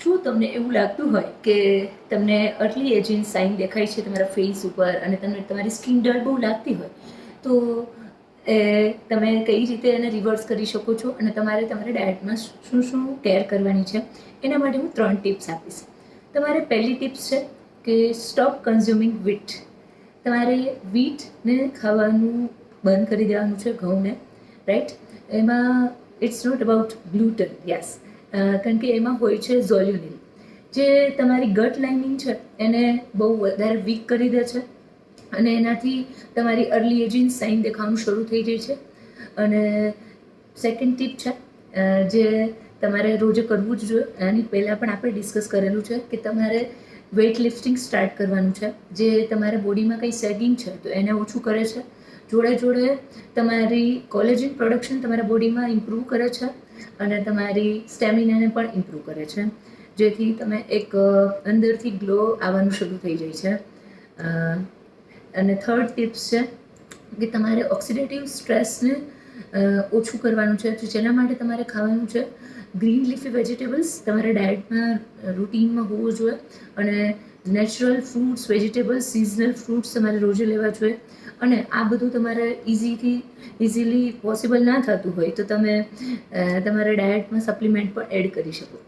જો તમને એવું લાગતું હોય કે તમને અર્લી એજિંગ સાઇન દેખાય છે તમારા ફેસ ઉપર અને તમને તમારી સ્કિન ડલ બહુ લાગતી હોય તો તમે કઈ રીતે એને રિવર્સ કરી શકો છો અને તમારી ડાયટમાં શું શું કેર કરવાની છે એના માટે હું 3 ટિપ્સ આપીશ. તમારે પહેલી ટિપ્સ છે કે સ્ટોપ કન્ઝ્યુમિંગ વીટ. તમારે વીટને ખાવાનું બંધ કરી દેવાનું છે, ઘઉંને, રાઈટ. એમાં it's not about gluten, yes, કારણ કે એમાં હોય છે ઝોલ્યુનિલ, જે તમારી ગટ લાઇનિંગ છે એને બહુ વધારે વીક કરી દે છે અને એનાથી તમારી અર્લી એજિંગ સાઇન દેખાવાનું શરૂ થઈ જાય છે. અને સેકન્ડ ટીપ છે જે તમારે રોજે કરવું જ જોઈએ, એની પહેલાં પણ આપણે ડિસ્કસ કરેલું છે કે તમારે વેઇટ લિફ્ટિંગ સ્ટાર્ટ કરવાનું છે, જે તમારા બોડીમાં કંઈ સેગિંગ છે તો એને ઓછું કરે છે. જોડે જોડે તમારી કોલેજન પ્રોડક્શન તમારા બોડીમાં ઇમ્પ્રૂવ કરે છે અને તમારી સ્ટેમિનાને પણ ઇમ્પ્રૂવ કરે છે, જેથી તમે એક અંદરથી ગ્લો આવવાનું શરૂ થઈ જાય છે. અને થર્ડ ટિપ્સ છે કે તમારે ઓક્સિડેટિવ સ્ટ્રેસને ઓછું કરવાનું છે, જેના માટે તમારે ખાવાનું છે ગ્રીન લીફી વેજીટેબલ્સ તમારા ડાયટમાં રૂટીનમાં હોવું જોઈએ અને natural fruits, vegetables, seasonal fruits તમારે રોજે લેવા જોઈએ. અને આ બધું તમારે ઇઝીલી પોસિબલ ના થતું હોય તો તમે તમારા ડાયટમાં સપ્લિમેન્ટ પણ એડ કરી શકો.